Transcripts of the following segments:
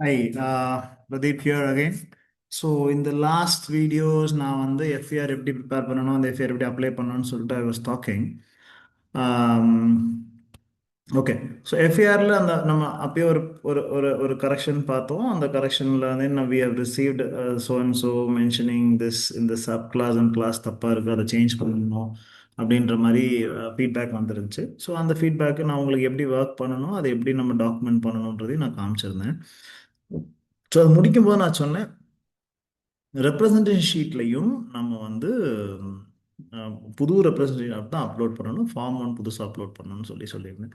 Hi, Pradeep here again. So in the last videos, நான் வந்து FER எப்படி prepare பண்ணணும் அந்த FER எப்படி அப்ளை பண்ணணும்னு சொல்லிட்டு I was talking. Um, okay so எஃப்ஐஆரில் அந்த நம்ம அப்பயே ஒரு ஒரு ஒரு ஒரு கரெக்ஷன் பார்த்தோம். அந்த கரெக்ஷனில் வந்து நம்ம we have received so and so mentioning this இந்த சப் கிளாஸ் அண்ட் கிளாஸ் தப்பாக இருக்குது, அதை சேஞ்ச் பண்ணணும் அப்படின்ற மாதிரி ஃபீட்பேக் வந்துருந்துச்சு. ஸோ அந்த ஃபீட்பேக்கு நான் உங்களுக்கு எப்படி ஒர்க் பண்ணணும், அதை எப்படி நம்ம டாக்குமெண்ட் பண்ணணுன்றதையும் நான் காமிச்சிருந்தேன். ஸோ அது முடிக்கும்போது நான் சொன்னேன், ரெப்ரசன்டேஷன் ஷீட்லையும் நம்ம வந்து புது ரெப்ரசன்டேஷன் தான் அப்லோட் பண்ணணும், ஃபார்ம் ஒன் புதுசாக அப்லோட் பண்ணணும்னு சொல்லியிருந்தேன்.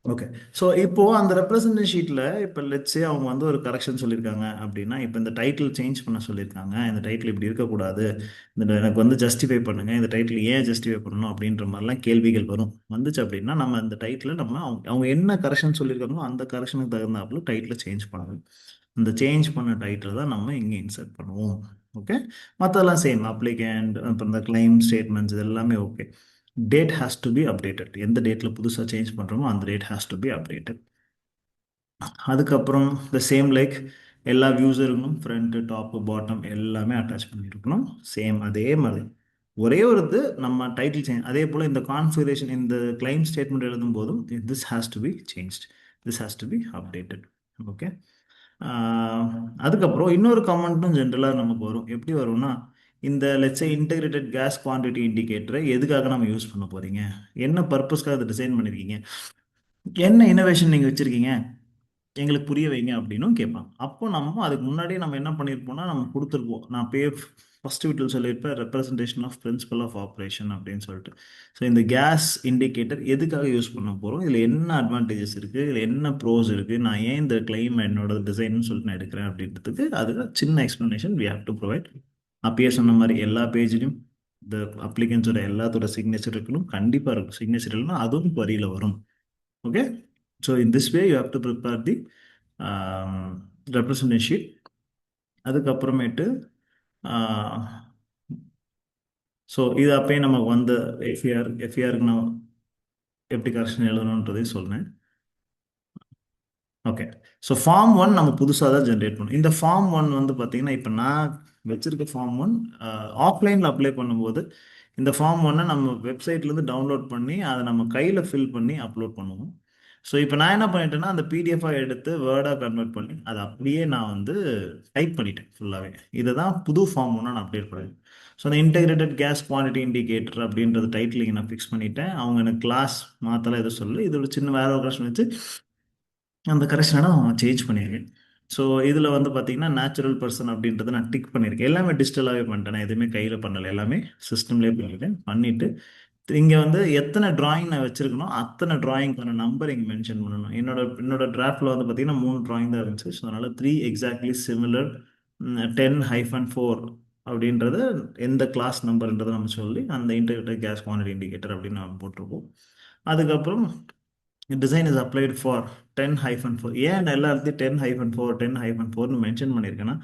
ஓகே, ஸோ இப்போ அந்த ரெப்ரசன்டேஷன் ஷீட்டில் இப்போ லெட்ஸே அவங்க வந்து ஒரு கரெக்ஷன் சொல்லியிருக்காங்க அப்படின்னா, இப்போ இந்த டைட்டில் சேஞ்ச் பண்ண சொல்லியிருக்காங்க, இந்த டைட்டில் இப்படி இருக்கக்கூடாது, இந்த எனக்கு வந்து ஜஸ்டிஃபை பண்ணுங்க, இந்த டைட்டில் ஏன் ஜஸ்டிஃபை பண்ணணும் அப்படின்ற மாதிரிலாம் கேள்விகள் வரும். வந்துச்சு அப்படின்னா நம்ம இந்த டைட்டில் நம்ம அவங்க அவங்க என்ன கரெக்ஷன் சொல்லியிருக்காங்களோ அந்த கரெக்ஷனுக்கு தகுந்தாப்புல டைட்டில் சேஞ்ச் பண்ணணும். இந்த சேஞ்ச் பண்ண டைட்டில் தான் நம்ம இங்கே இன்சர்ட் பண்ணுவோம். ஓகே, மற்றெல்லாம் சேம் அப்ளிகண்ட், இப்போ இந்த கிளைம் ஸ்டேட்மெண்ட்ஸ் இது எல்லாமே okay. Date has to be updated. எந்த டேட்டில் புதுசாக சேஞ்ச் பண்ணுறோமோ அந்த date has to be updated. அதுக்கப்புறம் த சேம் லைக் எல்லா வியூஸருக்கும் ஃப்ரண்ட்டு டாப்பு பாட்டம் எல்லாமே அட்டாச் பண்ணியிருக்கணும். சேம் அதே மாதிரி ஒரே ஒரு இது நம்ம டைட்டில் சேஞ்ச். அதே போல் இந்த கான்ஃபிகரேஷன் இந்த கிளைம் ஸ்டேட்மெண்ட் எழுதும் போதும் this has to be changed, this has to be updated. Okay, அதுக்கப்புறம் இன்னொரு கமெண்ட்டும் ஜென்ரலாக நமக்கு வரும். எப்படி வரும்னா, இந்த லெட்ஸே இன்டெகிரேட்டட் கேஸ் குவான்டிட்டி இண்டிகேட்டரை எதுக்காக நம்ம யூஸ் பண்ண போறீங்க, என்ன பர்பஸ்க்காக அதை டிசைன் பண்ணிருக்கீங்க, என்ன இனோவேஷன் நீங்கள் வச்சிருக்கீங்க, எங்களுக்கு புரிய வைங்க அப்படின்னும் கேட்பாங்க. அப்போ நம்ம அதுக்கு முன்னாடியே நம்ம என்ன பண்ணியிருப்போம்னா நம்ம கொடுத்துருப்போம். நான் பே ஃபர்ஸ்ட் வீட்டில் சொல்லியிருப்பேன், representation of principal of operation அப்படின்னு சொல்லிட்டு. ஸோ இந்த கேஸ் இண்டிகேட்டர் எதுக்காக யூஸ் பண்ண போகிறோம், இதில் என்ன அட்வான்டேஜஸ் இருக்குது, இதில் என்ன ப்ரோஸ் இருக்குது, நான் ஏன் இந்த கிளைம் என்னோட டிசைன்னு சொல்லிட்டு நான் எடுக்கிறேன் அப்படின்றதுக்கு அது சின்ன explanation we have to provide. அப்பயே சொன்ன மாதிரி எல்லா பேஜ்லையும் இந்த அப்ளிகன்ஸோட எல்லாத்தோட சிக்னேச்சர் இருக்கணும், கண்டிப்பாக இருக்கும். சிக்னேச்சர் இல்லைன்னா அதுவும் வரியில் வரும். Okay, so in this way you have to prepare the representation sheet. அதுக்கப்புறமேட்டு ஸோ இது அப்பயே நமக்கு வந்து எஃப்ஐஆருக்கு நான் எப்படி கரெக்ஷன் எழுதணுன்றதையும் சொன்னேன். ஓகே, ஸோ ஃபார்ம் ஒன் நம்ம புதுசாக தான் ஜென்ரேட் பண்ணணும். இந்த ஃபார்ம் ஒன் வந்து பார்த்தீங்கன்னா இப்போ நான் வச்சிருக்க ஃபார்ம் ஒன் ஆஃப்லைனில் அப்ளை பண்ணும்போது இந்த ஃபார்ம் ஒன்னை நம்ம வெப்சைட்லேருந்து டவுன்லோட் பண்ணி அதை நம்ம கையில் ஃபில் பண்ணி அப்லோட் பண்ணுவோம். ஸோ இப்போ நான் என்ன பண்ணிட்டேன்னா அந்த பிடிஎஃபாக எடுத்து வேர்டாக கன்வெர்ட் பண்ணி அதை அப்படியே நான் வந்து டைப் பண்ணிட்டேன் ஃபுல்லாகவே. இதை தான் புது ஃபார்ம் ஒன்று நான் அப்டேட் பண்ணுறேன். ஸோ அந்த இன்டெகிரேட்டட் கேஸ் குவான்டிட்டி இண்டிகேட்டர் அப்படின்றது டைட்டில் நான் ஃபிக்ஸ் பண்ணிட்டேன். அவங்க எனக்கு கிளாஸ் மாற்றலாம் எதுவும் சொல்லி இதோட சின்ன வேற ஒரு கரெக்ஷன் வச்சு அந்த கரெக்ஷனை நான் சேஞ்ச் பண்ணியிருக்கேன். ஸோ இதில் வந்து பார்த்தீங்கன்னா நேச்சுரல் பர்சன் அப்படின்றத நான் டிக் பண்ணியிருக்கேன். எல்லாமே டிஜிட்டலாகவே பண்ணிட்டேன், நான் எதுவுமே கையில் பண்ணலை, எல்லாமே சிஸ்டம்லேயே பண்ணிட்டேன். பண்ணிவிட்டு இங்கே வந்து எத்தனை டிராயிங் நான் வச்சிருக்கணும் அத்தனை டிராயிங்க்கான நம்பர் இங்கே மென்ஷன் பண்ணணும். என்னோட டிராஃப்டில் வந்து பார்த்தீங்கன்னா 3 டிராயிங் தான் இருந்துச்சு. ஸோ அதனால் 3 எக்ஸாக்ட்லி சிமிலர் 10-4 அப்படின்றது எந்த கிளாஸ் நம்பர்ன்றதை நம்ம சொல்லி அந்த இன்டெகிரேட்டட் கேஸ் குவான்டிட்டி இண்டிகேட்டர் அப்படின்னு நம்ம போட்டிருப்போம். அதுக்கப்புறம் டிசைன் இஸ் அப்ளைட் ஃபார் 10-4. ஏன் எல்லா இடத்துலையும் 10-4 10-4ன்னு மென்ஷன் பண்ணியிருக்கேன்னா,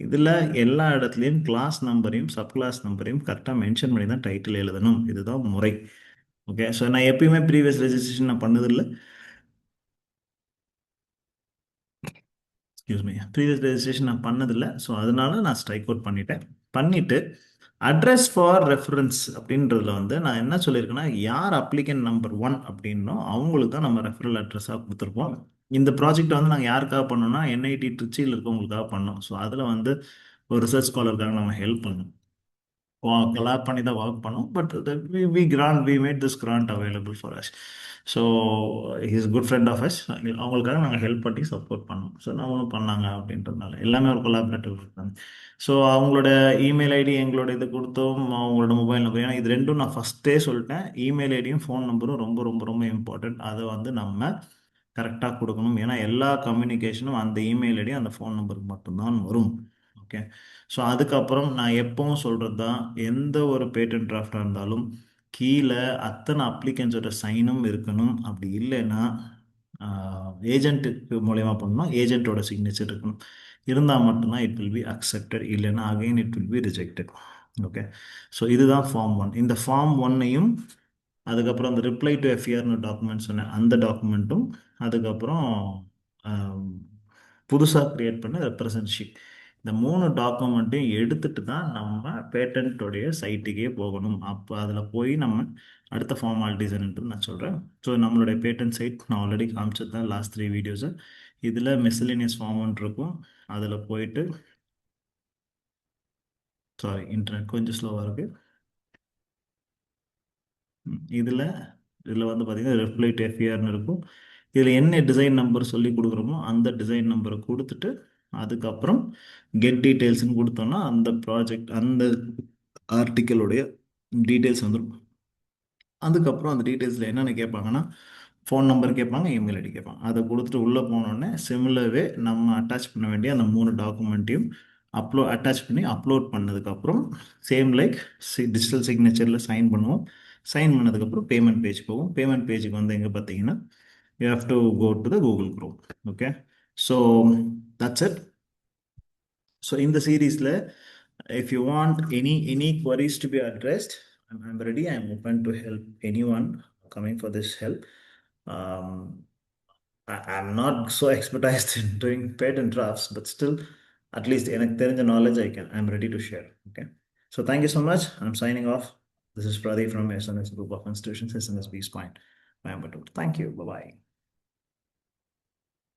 இதில் எல்லா இடத்துலையும் கிளாஸ் நம்பரையும் சப் கிளாஸ் நம்பரையும் கரெக்டாக மென்ஷன் பண்ணி தான் டைட்டில் எழுதணும். இதுதான் முறை. ஓகே, ஸோ நான் எப்பயுமே ப்ரீவியஸ் ரெஜிஸ்ட்ரேஷன் நான் பண்ணதில்லை. எக்ஸ்கியூஸ் மீ, ப்ரீவியஸ் ரெஜிஸ்ட்ரேஷன் நான் பண்ணதில்லை. ஸோ அதனால நான் ஸ்ட்ரைக் அவுட் பண்ணிட்டேன். பண்ணிவிட்டு அட்ரஸ் ஃபார் ரெஃபரன்ஸ் அப்படின்றதுல வந்து நான் என்ன சொல்லியிருக்கேன்னா, யார் அப்ளிகன்ட் நம்பர் 1 அப்படின்னோ அவங்களுக்கு தான் நம்ம ரெஃபரல் அட்ரஸாக கொடுத்துருப்போம். இந்த ப்ராஜெக்ட் வந்து நாங்கள் யாருக்காக பண்ணோம்னா என்ஐடி ட்ரிச்சியில் இருக்கவங்களுக்காக பண்ணோம். ஸோ அதில் வந்து ஒரு ரிசர்ச் ஸ்காலருக்காக நம்ம ஹெல்ப் பண்ணோம், கொலாப் பண்ணி தான் ஒர்க் பண்ணோம். But we made this grant available for us. So he's good friend of us. அவங்களுக்காக நாங்கள் ஹெல்ப் பண்ணி சப்போர்ட் பண்ணோம். ஸோ நம்மளும் பண்ணாங்க அப்படின்றதுனால எல்லாமே ஒரு கொலாபரேட்டிவ் இருக்காங்க. ஸோ அவங்களோட இமெயில் ஐடி எங்களோட இது கொடுத்தோம், அவங்களோட மொபைல் நம்பர். ஏன்னா இது ரெண்டும் நான் ஃபஸ்ட்டே சொல்லிட்டேன், இமெயில் ஐடியும் ஃபோன் நம்பரும் ரொம்ப ரொம்ப ரொம்ப இம்பார்ட்டன்ட். அதை வந்து நம்ம கரெக்டாக கொடுக்கணும். ஏன்னா எல்லா கம்யூனிகேஷனும் அந்த இமெயில் ஐடி அந்த ஃபோன் நம்பருக்கு மட்டும்தான் வரும். ஓகே, ஸோ அதுக்கப்புறம் நான் எப்பவும் சொல்கிறது தான், எந்த ஒரு பேட்டன் டிராஃப்டாக இருந்தாலும் கீழே அத்தனை அப்ளிகன்ஸோட சைனும் இருக்கணும். அப்படி இல்லைன்னா ஏஜென்ட்டுக்கு மூலயமா பண்ணணும், ஏஜென்ட்டோட சிக்னேச்சர் இருக்கணும். இருந்தால் மட்டும்தான் இட் வில் பி அக்செப்டட், இல்லைன்னா again it will be rejected. Okay, so இதுதான் ஃபார்ம் ஒன். இந்த ஃபார்ம் ஒன்னையும் அதுக்கப்புறம் அந்த ரிப்ளை டு எஃப்ஐஆர்னு டாக்குமெண்ட் சொன்னேன், அந்த டாக்குமெண்ட்டும் அதுக்கப்புறம் புதுசாக க்ரியேட் பண்ண ரெப்ரசன்ட் ஷீட். இந்த 3 டாக்குமெண்ட்டையும் எடுத்துட்டு தான் நம்ம பேட்டன்ட்டோடைய சைட்டுக்கே போகணும். அப்போ அதில் போய் நம்ம அடுத்த ஃபார்மாலிட்டிஸ் என்னன்றது நான் சொல்கிறேன். ஸோ நம்மளுடைய பேட்டன் சைட் நான் ஆல்ரெடி காமிச்சது தான் லாஸ்ட் 3 வீடியோஸு. இதில் மிஸ்லினியஸ் ஃபார்ம்னு இருக்கும். அதில் போயிட்டு சாரி இன்டர்நெட் கொஞ்சம் ஸ்லோவாக இருக்குது. இதில் வந்து பார்த்தீங்கன்னா ரெஃப்ளைட் எஃப்ஏஆர்னு இருக்கும். இதில் என்ன டிசைன் நம்பர் சொல்லி கொடுக்குறோமோ அந்த டிசைன் நம்பரை கொடுத்துட்டு அதுக்கப்புறம் கெட் டீட்டெயில்ஸ்னு கொடுத்தோம்னா அந்த ப்ராஜெக்ட் அந்த ஆர்டிக்கலுடைய டீட்டெயில்ஸ் வந்துடும். அதுக்கப்புறம் அந்த டீட்டெயில்ஸில் என்னென்ன கேட்பாங்கன்னா ஃபோன் நம்பர் கேட்பாங்க, இமெயில் ஐடி கேட்பாங்க. அதை கொடுத்துட்டு உள்ளே போனோடனே சிமிலர்வே நம்ம அட்டாச் பண்ண வேண்டிய அந்த 3 டாக்குமெண்ட்டையும் அட்டாச் பண்ணி அப்லோட் பண்ணதுக்கப்புறம் சேம் லைக் டிஜிட்டல் சிக்னேச்சரில் சைன் பண்ணுவோம். சைன் பண்ணதுக்கப்புறம் பேமெண்ட் பேஜ் போகும். பேமெண்ட் பேஜுக்கு வந்து எங்கே பார்த்தீங்கன்னா you have to go to the Google Chrome. Okay, so that's it. So in the series, if you want any queries to be addressed, I'm ready. I'm open to help anyone coming for this help. I'm not so expertise in doing patent drafts, but still, at least எனக்கு தெரிஞ்ச knowledge I'm ready to share. Okay, so thank you so much. I'm signing off. This is Pradeep from SNS Group of Institutions, SNSB Spine, Coimbatore. Thank you. Bye bye.